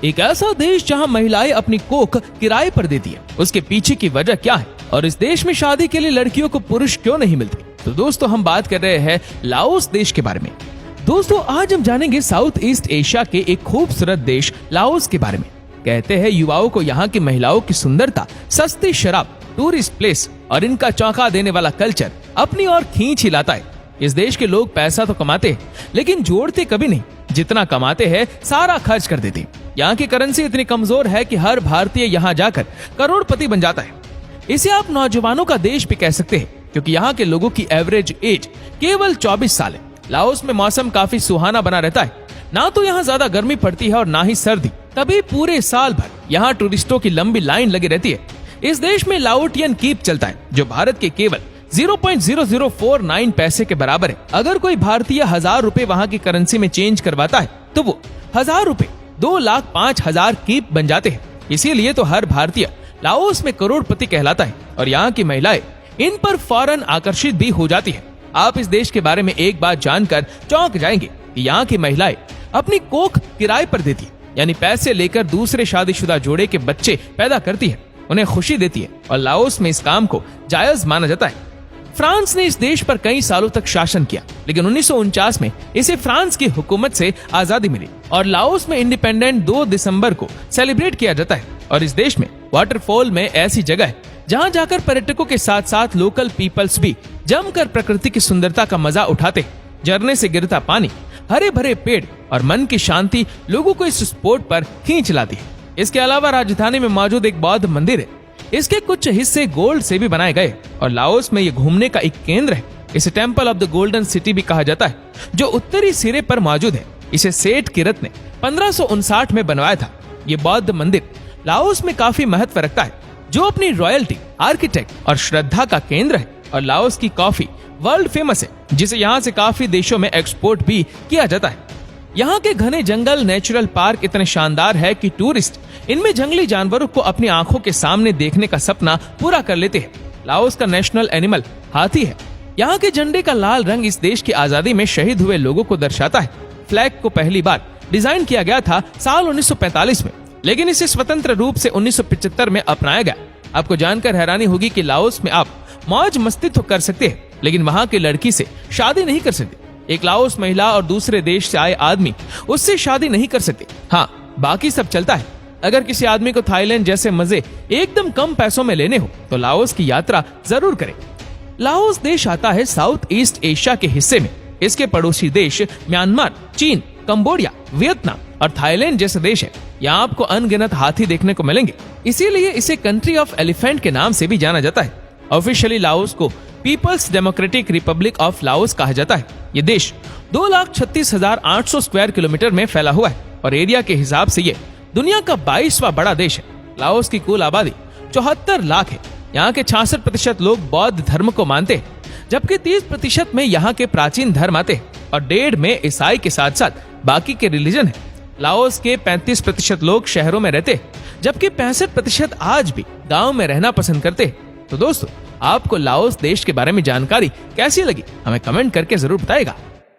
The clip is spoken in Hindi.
एक ऐसा देश जहां महिलाएं अपनी कोख किराए पर देती है, उसके पीछे की वजह क्या है और इस देश में शादी के लिए लड़कियों को पुरुष क्यों नहीं मिलते? तो दोस्तों हम बात कर रहे हैं लाओस देश के बारे में। दोस्तों आज हम जानेंगे साउथ ईस्ट एशिया के एक खूबसूरत देश लाओस के बारे में। कहते हैं युवाओं को यहाँ की महिलाओं की सुंदरता, सस्ती शराब, टूरिस्ट प्लेस और इनका चौंका देने वाला कल्चर अपनी ओर खींच ही लाता है। इस देश के लोग पैसा तो कमाते हैं लेकिन जोड़ते कभी नहीं। जितना कमाते हैं सारा खर्च कर देते हैं। यहाँ की करेंसी इतनी कमजोर है कि हर भारतीय यहाँ जाकर करोड़पति बन जाता है। इसे आप नौजवानों का देश भी कह सकते हैं क्योंकि यहाँ के लोगों की एवरेज एज केवल 24 साल है। लाओस में मौसम काफी सुहाना बना रहता है। ना तो यहाँ ज्यादा गर्मी पड़ती है और ना ही सर्दी, तभी पूरे साल भर यहाँ टूरिस्टों की लंबी लाइन लगी रहती है। इस देश में लाओटियन कीप चलता है जो भारत के केवल 0.0049 पैसे के बराबर है। अगर कोई भारतीय 1000 रुपए वहाँ की करेंसी में चेंज करवाता है तो वो 1000 रुपए 2,05,000 कीप बन जाते हैं। इसीलिए तो हर भारतीय लाओस में करोड़पति कहलाता है और यहाँ की महिलाएं इन पर फौरन आकर्षित भी हो जाती है। आप इस देश के बारे में एक बात जानकर चौंक जाएंगे कि यहाँ की महिलाएं अपनी कोख किराए पर देती है, यानी पैसे लेकर दूसरे शादीशुदा जोड़े के बच्चे पैदा करती है, उन्हें खुशी देती है और लाओस में इस काम को जायज माना जाता है। फ्रांस ने इस देश पर कई सालों तक शासन किया, लेकिन 1949 में इसे फ्रांस की हुकूमत से आजादी मिली और लाओस में इंडिपेंडेंट 2 दिसंबर को सेलिब्रेट किया जाता है। और इस देश में वाटरफॉल में ऐसी जगह है जहां जाकर पर्यटकों के साथ साथ लोकल पीपल्स भी जमकर प्रकृति की सुंदरता का मजा उठाते हैं। झरने से गिरता पानी, हरे भरे पेड़ और मन की शांति लोगों को इस स्पॉट पर खींच लाती है। इसके अलावा राजधानी में मौजूद एक बौद्ध मंदिर है। इसके कुछ हिस्से गोल्ड से भी बनाए गए और लाओस में ये घूमने का एक केंद्र है। इसे temple of the golden city भी कहा जाता है जो उत्तरी सिरे पर मौजूद है। इसे सेठ किरत ने 1559 में बनवाया था। ये बौद्ध मंदिर लाओस में काफी महत्व रखता है जो अपनी रॉयल्टी, आर्किटेक्ट और श्रद्धा का केंद्र है। और लाओस की कॉफी वर्ल्ड फेमस है जिसे यहाँ से काफी देशों में एक्सपोर्ट भी किया जाता है। यहाँ के घने जंगल, नेचुरल पार्क इतने शानदार है कि टूरिस्ट इनमें जंगली जानवरों को अपनी आंखों के सामने देखने का सपना पूरा कर लेते हैं। लाओस का नेशनल एनिमल हाथी है। यहाँ के झंडे का लाल रंग इस देश की आजादी में शहीद हुए लोगों को दर्शाता है। फ्लैग को पहली बार डिजाइन किया गया था साल 1945 में, लेकिन इसे स्वतंत्र रूप से 1975 में अपनाया गया। आपको जानकर हैरानी होगी कि लाओस में आप मौज मस्ती तो कर सकते हैं लेकिन वहाँ की लड़की से शादी नहीं कर सकते। एक लाओस महिला और दूसरे देश से आए आदमी उससे शादी नहीं कर सकते। हाँ, बाकी सब चलता है। अगर किसी आदमी को थाईलैंड जैसे मजे एकदम कम पैसों में लेने हो तो लाओस की यात्रा जरूर करें। लाओस देश आता है साउथ ईस्ट एशिया के हिस्से में। इसके पड़ोसी देश म्यांमार, चीन, कंबोडिया, वियतनाम और थाईलैंड जैसे देश है। यहाँ आपको अनगिनत हाथी देखने को मिलेंगे, इसीलिए इसे कंट्री ऑफ एलिफेंट के नाम से भी जाना जाता है। ऑफिशियली लाओस को people's democratic republic of Laos कहा जाता है। ये देश 2,36,800 स्क्वायर किलोमीटर में फैला हुआ है और एरिया के हिसाब से ये दुनिया का 22वां बड़ा देश है। लाओस की कुल आबादी 74 लाख है। यहाँ के 66% लोग बौद्ध धर्म को मानते हैं, जबकि 30% में यहाँ के प्राचीन धर्म आते हैं और 1.5 में ईसाई के साथ साथ बाकी के रिलीजन है। लाओस के 35% लोग शहरों में रहते हैं, जबकि 65% आज भी गाँव में रहना पसंद करते हैं। तो दोस्तों आपको लाओस देश के बारे में जानकारी कैसी लगी हमें कमेंट करके जरूर बताइएगा।